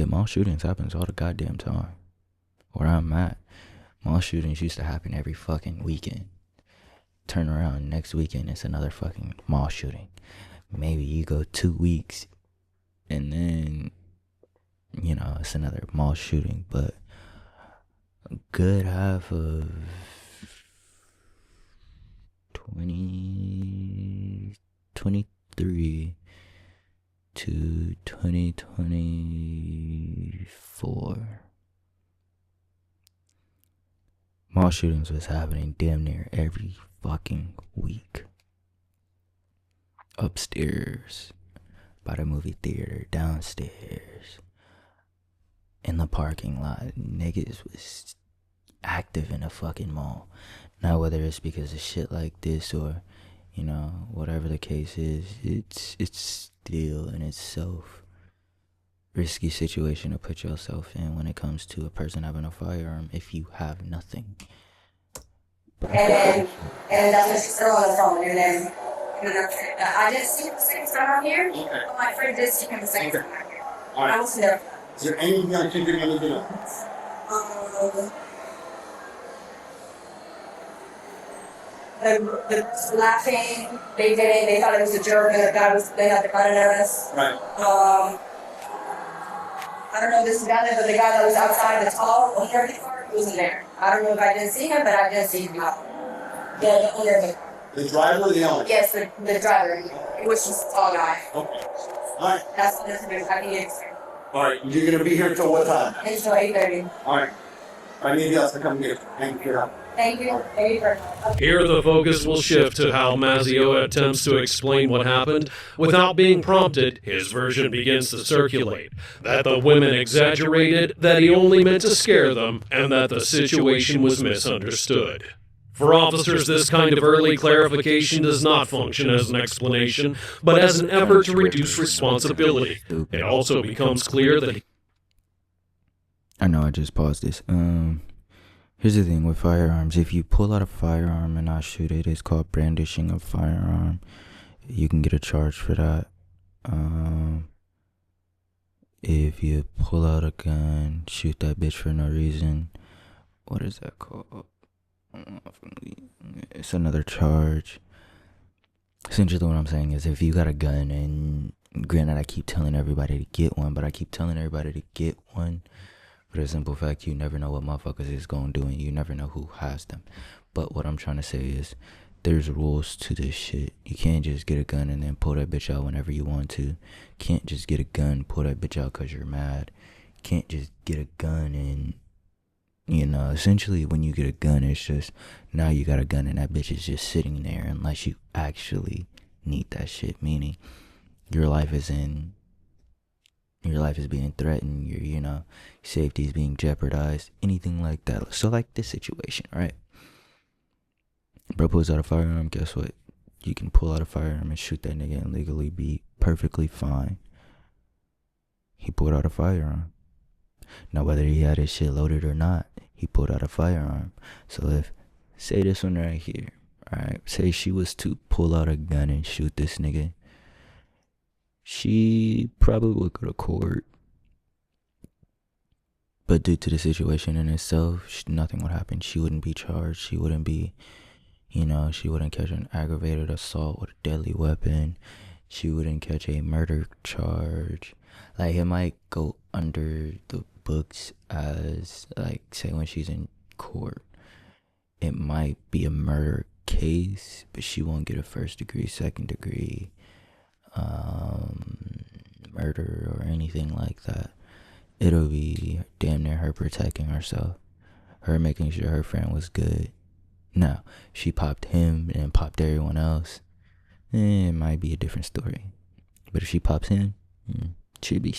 mall shootings happens all the goddamn time. Where I'm at, mall shootings used to happen every fucking weekend. Turn around, next weekend it's another fucking mall shooting. Maybe you go 2 weeks, and then, it's another mall shooting. But a good half of 2023 to 2024, mall shootings was happening damn near every fucking week. Upstairs, by the movie theater, downstairs, in the parking lot, niggas was active in a fucking mall. Now, whether it's because of shit like this or, whatever the case is, it's still in itself risky situation to put yourself in when it comes to a person having a firearm if you have nothing. And that's when she's still on the phone, and then I didn't see him the second time out here, but my friend did see him the second time out here. All right. I was there. Is there anything I can do, anything else? The laughing, they thought it was a joke, and they had the gun in us. Right. I don't know this guy, but the guy that was outside the tall owner of the car wasn't there. I don't know if I didn't see him, but I didn't see him. The owner of the car. The driver or the owner? Yes, the driver. It was just a tall guy. Okay. All right. That's what this is. I need it. All right. You're going to be here till what time? Until 8:30. All right. I need else to come get it. Thank you for your help. Thank you. Thank you for Here the focus will shift to how Mazzeo attempts to explain what happened. Without being prompted, his version begins to circulate. That the women exaggerated, that he only meant to scare them, and that the situation was misunderstood. For officers, this kind of early clarification does not function as an explanation, but as an effort to reduce responsibility. It also becomes clear that I know I just paused this. Here's the thing with firearms. If you pull out a firearm and not shoot it, it's called brandishing a firearm. You can get a charge for that. if you pull out a gun, shoot that bitch for no reason, what is that called? It's another charge. Essentially what I'm saying is, if you got a gun, and granted I keep telling everybody to get one, but I keep telling everybody to get one for the simple fact you never know what motherfuckers is gonna do, and you never know who has them. But what I'm trying to say is, there's rules to this shit. You can't just get a gun and then pull that bitch out whenever you want to. Can't just get a gun, pull that bitch out because you're mad. Can't just get a gun and, you know, essentially when you get a gun, it's just, now you got a gun and that bitch is just sitting there unless you actually need that shit. Meaning, your life is being threatened, your safety is being jeopardized, anything like that. So like this situation, right? Bro pulls out a firearm, guess what? You can pull out a firearm and shoot that nigga and legally be perfectly fine. He pulled out a firearm. Now whether he had his shit loaded or not, he pulled out a firearm. So if, say this one right here, alright? Say she was to pull out a gun and shoot this nigga, she probably would go to court. But due to the situation in itself, nothing would happen. She wouldn't be charged. She wouldn't be, she wouldn't catch an aggravated assault with a deadly weapon. She wouldn't catch a murder charge. Like, it might go under the books as, like, say when she's in court, it might be a murder case, but she won't get a first degree, second degree murder or anything like that. It'll be damn near her protecting herself, her making sure her friend was good. Now, she popped him and popped everyone else, it might be a different story. But if she pops him, she'd be,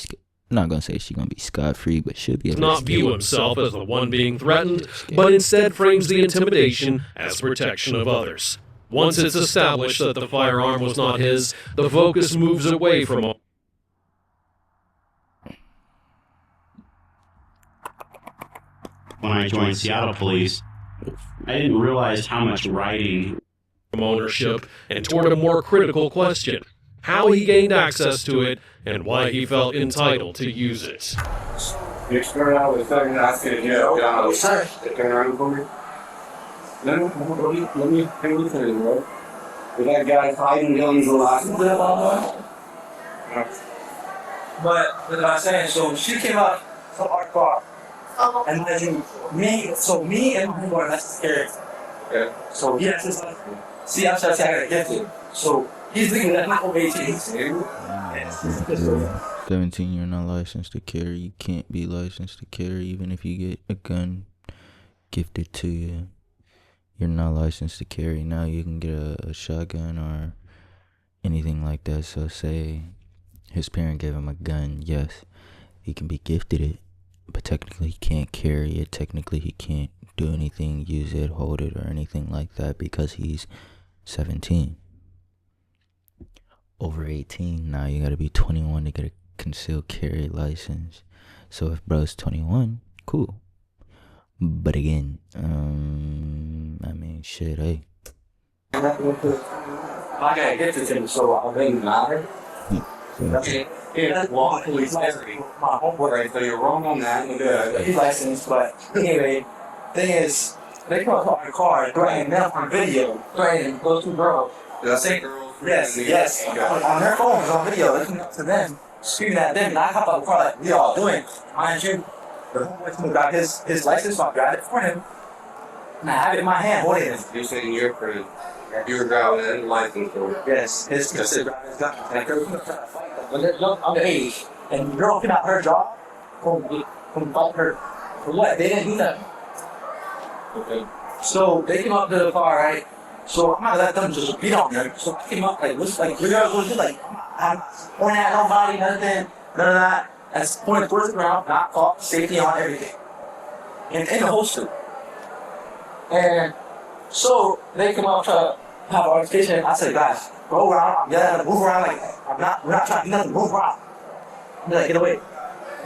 I'm not gonna say she's gonna be scot-free, but she'll be able to Not view himself as the one being threatened, but instead frames the intimidation as protection of others. Once it's established that the firearm was not his, the focus moves away from when I joined Seattle Police, I didn't realize how much writing ownership and toward a more critical question: how he gained access to it and why he felt entitled to use it. You start out with something asking you to turn around for me. Let me tell you, bro. With that guy hiding guns a lot. But as I was saying, so she came up to our car. And then me and my boy, that's scary. Yeah. So he has his license. See, I gotta get it. So he's thinking that I'm over 18. 17, you're not licensed to carry. You can't be licensed to carry even if you get a gun gifted to you. You're not licensed to carry. Now you can get a shotgun or anything like that. So say his parent gave him a gun, yes, he can be gifted it, but technically he can't carry it. Technically he can't do anything, use it, hold it, or anything like that because he's 17. Over 18, now you gotta be 21 to get a concealed carry license. So if bro's 21, cool. But again, I mean, shit, hey. I gotta get to him, so I'll bring him out. Okay. Yeah, that's law police license. My homeboy, right? So you're wrong on that. He's licensed, but anyway, thing is, they come up to our car, threatening them on video, threatening those two girls. Say girls. Yes. On their phones, on video, they come up to them, screaming at them, and I hop out the car like, we all doing. Mind you, the homeboy got his license, so I got it for him. And I have it in my hand, holding it. You're saying you're driving and license for it. Yes, his driving his gun. And I go, try to fight them. When they're underage, and the girl came out her job, come fight her. For what? They didn't do that. Okay. So they came up to the car, right? So I'm not let them just beat on them. So I came up like, what's like, we are going to like, I'm not pointing at nobody, nothing, none of that. That's pointing towards the ground, not caught, safety on everything. And in the holster. And so they come up to have our station. I said, guys, go around. I'm yelling, move around. Like, we're not trying to do nothing, move around. I'm like, get away.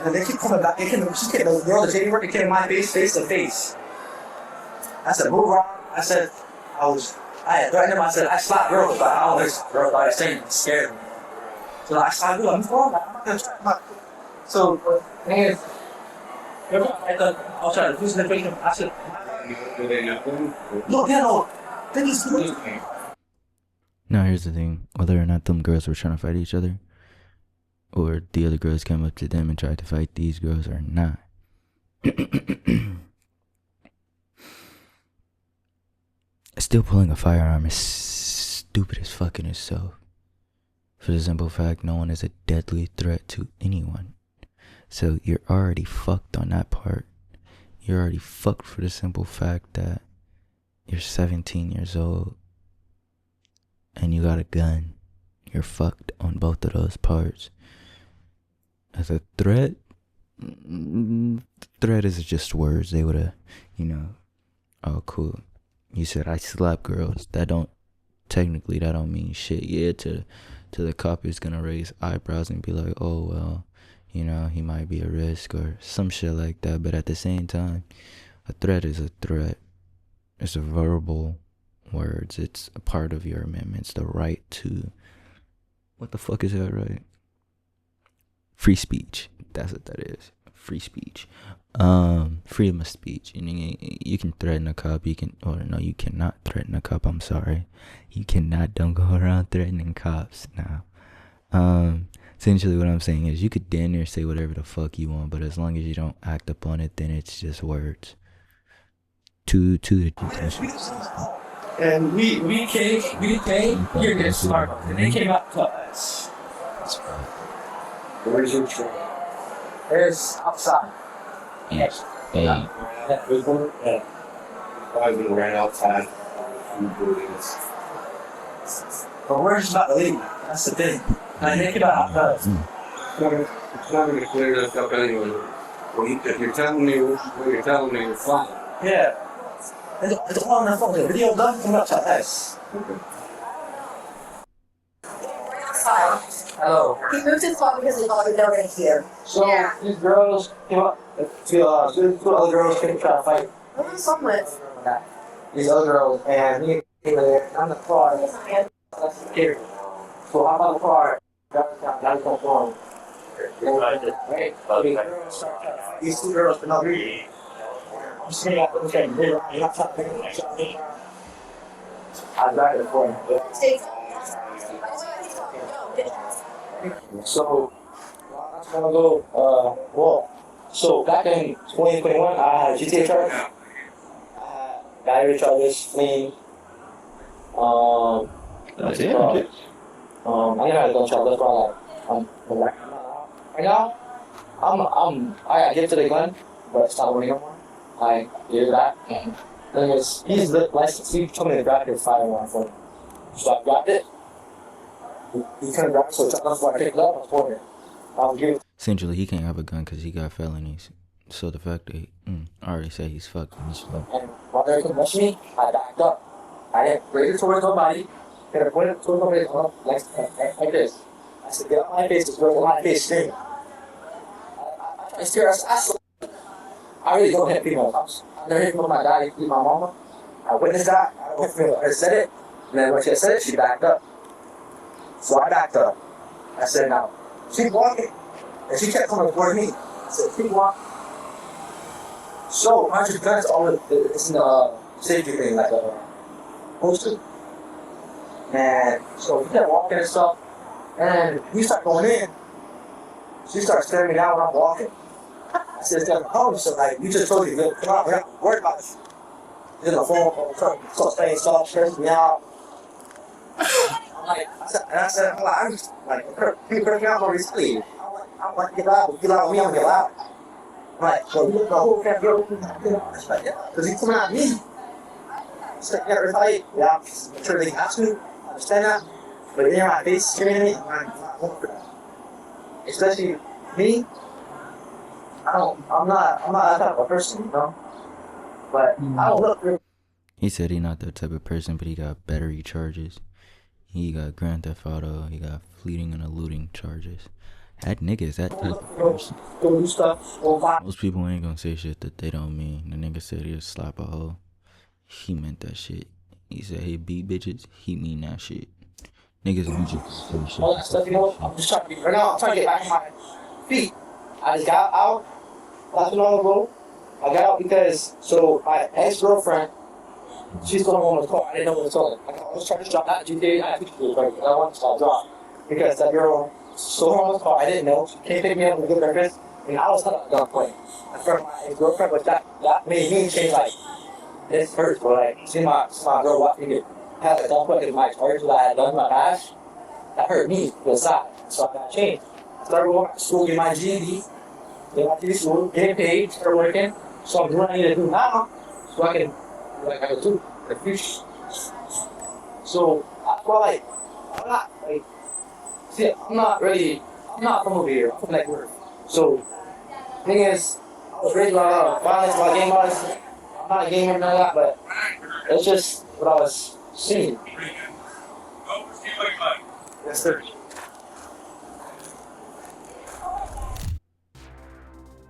And they keep coming back. The girl, the lady worker came in my face to face. I said, move around. I said, I had threatened him. I said, I slapped girls, but I always girls by saying it scared me. So I slapped girls. I'm going, I'm not going to try. So, thing is, I'll try to do some information. I said, Do they know them? no, they don't. They just do it. Now here's the thing: whether or not them girls were trying to fight each other, or the other girls came up to them and tried to fight these girls or not. Still pulling a firearm is stupid as fucking itself. For the simple fact, no one is a deadly threat to anyone. So you're already fucked on that part. You're already fucked for the simple fact that you're 17 years old and you got a gun. You're fucked on both of those parts. As a threat, threat is just words. They would've, oh cool. You said I slap girls. That don't mean shit. Yeah, to the cop is gonna raise eyebrows and be like, oh well, he might be a risk or some shit like that. But at the same time, a threat is a threat. It's a verbal words. It's a part of your amendments. The right to, what the fuck is that, right? Free speech. That's what that is. Free speech. Freedom of speech. You can threaten a cop. You cannot threaten a cop. I'm sorry. Don't go around threatening cops now. Essentially what I'm saying is you could damn near say whatever the fuck you want, but as long as you don't act upon it, then it's just words. To the And we came here to Starbucks, and they came up to us. Where's your truck? It's outside. Yes. Hey. Yeah. I ran outside. But we're just about to leave. That's the thing. And they came out outside. It's not going to clear this up anyway. If you're telling me what you're telling me, it's fine. Yeah. It's all on the phone. The video done coming up to us. Hello. He moved his phone because he thought we were in here. So these girls came up. Two other girls came to try to fight. What was wrong with? These other girls, and me came there. I'm the car. That's scary. So I'm on the car. That's going on. Right? These two girls for no reason. I'm sitting out the thing. You're not talking about it. I got it for you. So, I'm gonna go, so back in 2021, I had a GTA charge. I had battery charges, fleeing. That's it. I never had a gun charge, that's why right now, I got gifted a gun, but it's not working no more. I gave it back, and then he's the license, he told me to grab his firearm for me. So I grabbed it. He couldn't grab it, so that's why I picked it up, I was holding it. Essentially, he can't have a gun because he got felonies. So the fact that I already said he's fucked. He's fucked. And while they could rush me, I backed up. I didn't raise it towards nobody. I pointed it towards nobody like this. I said, get out my face, it's where my face screaming. I tried to steer us. I really don't hit female cops. I never hit my dad, hit my mama. I witnessed that. I said it. And then when she said it, she backed up. So I backed up. I said, now, keep walking. And she kept coming toward me. I said, keep walking. So, mind your guns, it's in the safety thing, like a poster. And so we kept walking and stuff. And we start going in. She starts staring me down when I'm walking. I said, it's gonna come. So, like, you just told me, come on, we're not worried about this. There's a phone, so staying soft, stressing me out. I said, I'm just like, you could have got more sleep. I'm like, get loud with me, I'm gonna get loud. I'm like, so you the whole family go, because he's coming at me. So, yeah, everybody, yeah, I'm sure they have to understand that. But in my face, screaming at me, I'm not going for that. Especially me, I'm not that type of person, you know? But I don't look for. He said he's not that type of person, but he got battery charges. He got Grand Theft Auto. He got fleeing and eluding charges. That nigga is that type of person. Go do stuff. Most people ain't gonna say shit that they don't mean. The nigga said he'll slap a hoe. He meant that shit. He said he beat bitches. He mean that shit. Niggas don't just say shit. All that stuff, you know, I'm just trying to be, right now, I'm trying to get back on my feet. I just got out. Not too long ago. I got out because, so my ex-girlfriend, she's going home with a car. I didn't know what to tell her. I was trying to drop that GTA. I think she was right. I wanted to stop drop. Because that girl stole home with a car. I didn't know. She came pick me up with a good breakfast. And I was held at gunpoint. I friend my ex-girlfriend, but that made me change, like, this hurts, but like, see my girl watch me get held at gunpoint because my charges that I had done in my past, that hurt me inside. So I got changed. I started going to school, get my GED, get my GED school, getting paid, start working. So I'm doing what I need to do now, so I can do what I gotta do in the future. So I feel like, I'm not, like, see, I'm not from over here, I'm from that work. So, thing is, I was raised around a lot of violence, a lot of game violence. I'm not a gamer and all that, but it's just what I was seeing. Yes, sir.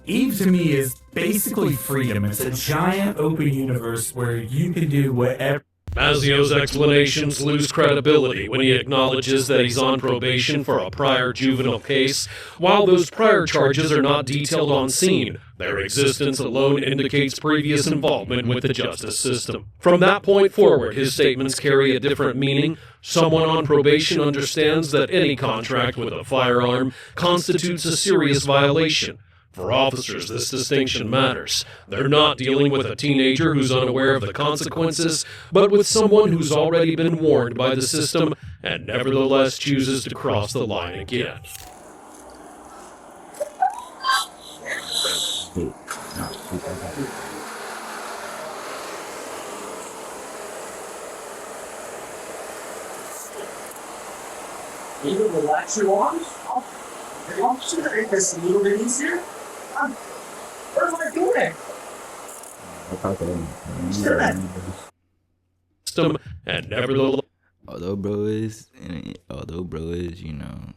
Eve to me is basically freedom. It's a giant open universe where you can do whatever. Mazio's explanations lose credibility when he acknowledges that he's on probation for a prior juvenile case. While those prior charges are not detailed on scene, their existence alone indicates previous involvement with the justice system. From that point forward, his statements carry a different meaning. Someone on probation understands that any contract with a firearm constitutes a serious violation. For officers, this distinction matters. They're not dealing with a teenager who's unaware of the consequences, but with someone who's already been warned by the system and nevertheless chooses to cross the line again. You can relax your arms. The officer make this a little bit easier. What am I doing? System and nevertheless. Although bro is, you know,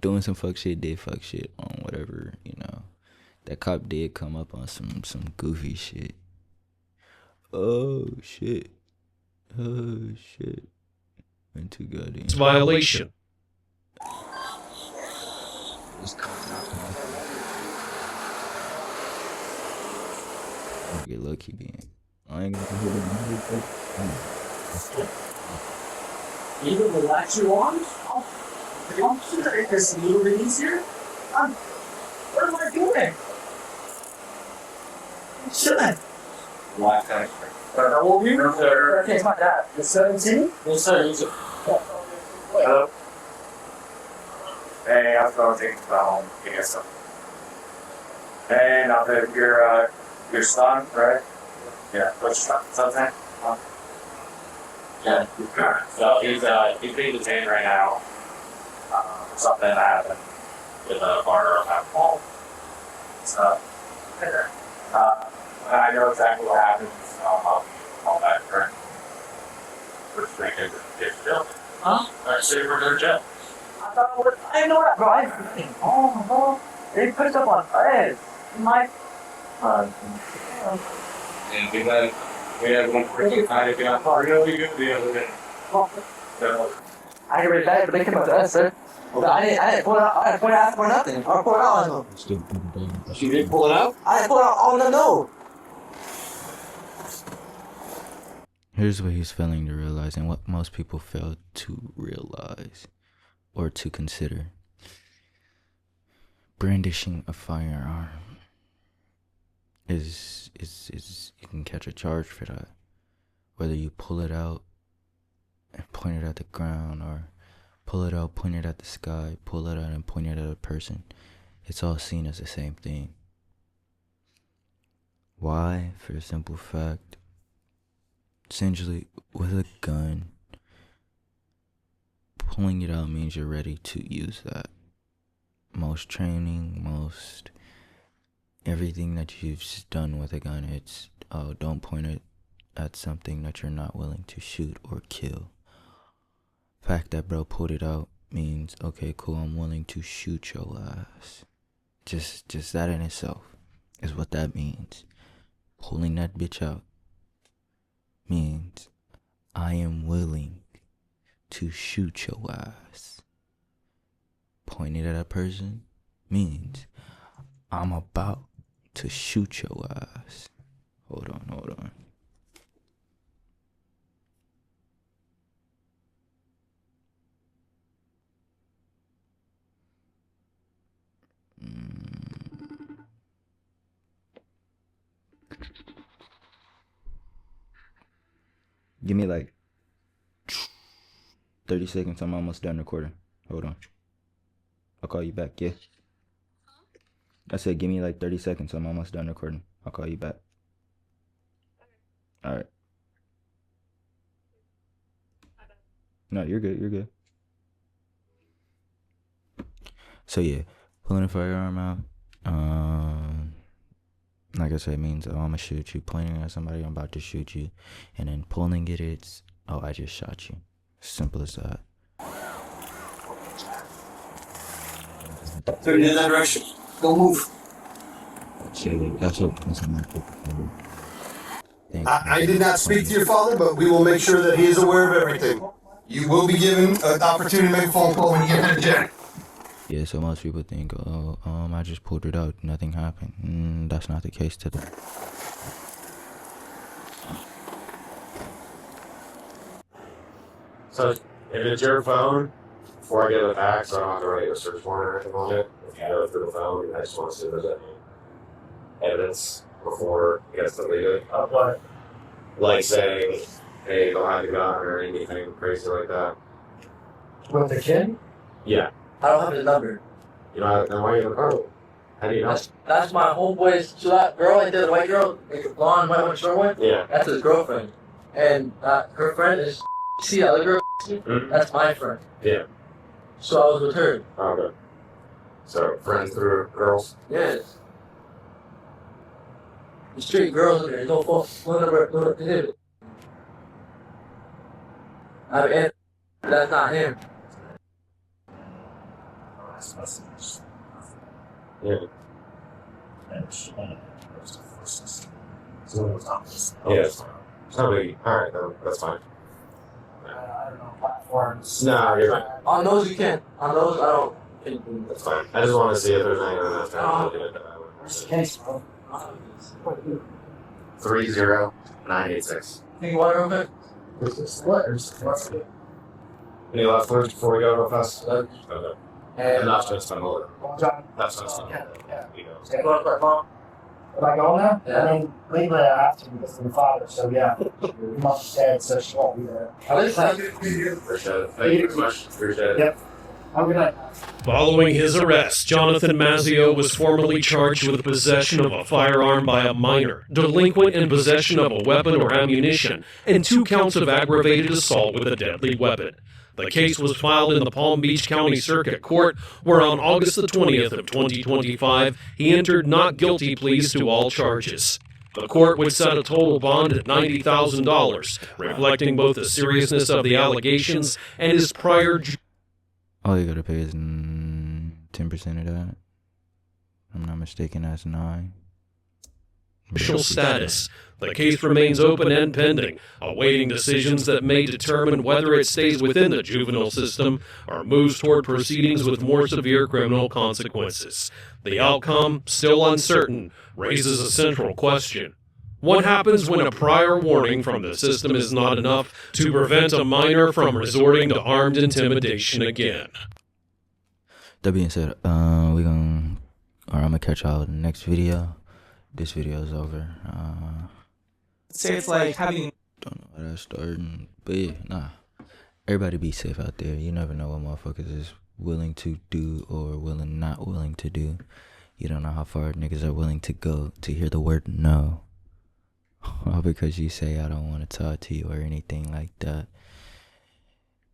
doing some fuck shit, did fuck shit on whatever, you know. That cop did come up on some goofy shit. Oh shit. Went too goddamn. It's violation. Get lucky being. I ain't gonna hit him. You can relax your arms. The officer make this a little bit easier. What am I doing? Shouldn't. Black tax. How old are you? Okay, it's my dad. You're 17? Yes, sir. Hello. Hey, I was going to take you home. Give me some. Hey, now that your son, right? Yeah. What's your son's name? Yeah. So he's being detained right now. Something that happened with a partner of alcohol. So, I know exactly what happened. All that, correct? We're just making it jail. Huh? I say we're going to jail. I didn't know that, bro. I didn't think, oh, bro. They put us up on feds. My. And we had one person kind of got really good the other day. So, I get really bad, but they came up to us, sir. But I didn't pull it out. I didn't pull it out for nothing. Or pull it out on them. you didn't pull it out? I didn't pull it out on the no. Here's what he's failing to realize, and what most people fail to realize or to consider. Brandishing a firearm is you can catch a charge for that. Whether you pull it out and point it at the ground, or pull it out, point it at the sky, pull it out and point it at a person, it's all seen as the same thing. Why? For a simple fact. Essentially, with a gun, pulling it out means you're ready to use that. Most training, most everything that you've done with a gun, it's, oh, don't point it at something that you're not willing to shoot or kill. Fact that bro pulled it out means, okay, cool, I'm willing to shoot your ass. Just that in itself is what that means. Pulling that bitch out means I am willing to shoot your ass. Pointing at a person means I'm about to shoot your ass. Hold on. Give me like 30 seconds. I'm almost done recording. Hold on. I'll call you back, yeah? I said give me like 30 seconds. I'm almost done recording. I'll call you back. Alright. No, you're good. So yeah, pulling a firearm out. Like I said, it means I'm gonna shoot you. Pointing at somebody, I'm about to shoot you. And then pulling it, it's, oh, I just shot you. Simple as that. Turn in that direction. Don't move. That's what I did not speak to your father, but we will make sure that he is aware of everything. You will be given an opportunity to make a phone call when you get to jail. Yeah, so most people think, oh, I just pulled it out, nothing happened. That's not the case today. So, if it's your phone, before I get it back, so I don't have to write a search warrant or anything on it, if you go through the phone, I just want to see if there's any evidence before it gets deleted. Of what? Like saying, hey, don't have the gun or anything crazy like that. With the kid? Yeah. I don't have his number. You know, then why are you in the car? How do you know? That's my homeboy's. So that girl right there, the white girl, like the blonde, white one, short one. Yeah. That's his girlfriend, and her friend is. See that other girl? Mm-hmm. That's my friend. Yeah. So I was with her. Okay. So friends through girls. Yes. The straight girls in there. No phone number. No exhibit. I mean, that's not him. Yeah. Yes. Somebody. Alright, that's fine. I don't know platforms. No, you're right. On those you can. On those I don't. That's fine. I just want to see if there's anything that's kind of Where's the case, bro? 30986. Think you want to real quick? Any last words before we go real fast? Okay. And that's just on hold. That's just on hold. Yeah. Am I going now? Yeah. I mean, legally I have to because I'm the father, so yeah. Your mom's dead, so she won't be there. Appreciate it. Thank you very much. Appreciate it. Yep. Have a good night. Following his arrest, Jonathan Mazzio was formally charged with possession of a firearm by a minor, delinquent in possession of a weapon or ammunition, and 2 counts of aggravated assault with a deadly weapon. The case was filed in the Palm Beach County Circuit Court, where on August the 20th of 2025, he entered not guilty pleas to all charges. The court would set a total bond at $90,000, reflecting both the seriousness of the allegations and his prior... All you gotta pay is 10% of that. If I'm not mistaken, that's 9. Judicial status. The case remains open and pending, awaiting decisions that may determine whether it stays within the juvenile system or moves toward proceedings with more severe criminal consequences. The outcome, still uncertain, raises a central question. What happens when a prior warning from the system is not enough to prevent a minor from resorting to armed intimidation again? That being said, I'm gonna catch y'all in the next video. This video is over. Say it's like having. Don't know how that's starting, but yeah, nah. Everybody be safe out there. You never know what motherfuckers is willing to do or not willing to do. You don't know how far niggas are willing to go to hear the word no. All because you say I don't want to talk to you or anything like that.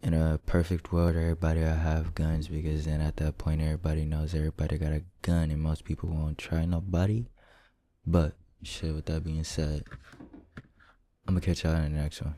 In a perfect world, everybody will have guns, because then at that point everybody knows everybody got a gun and most people won't try nobody. But shit, with that being said, I'm gonna catch y'all in the next one.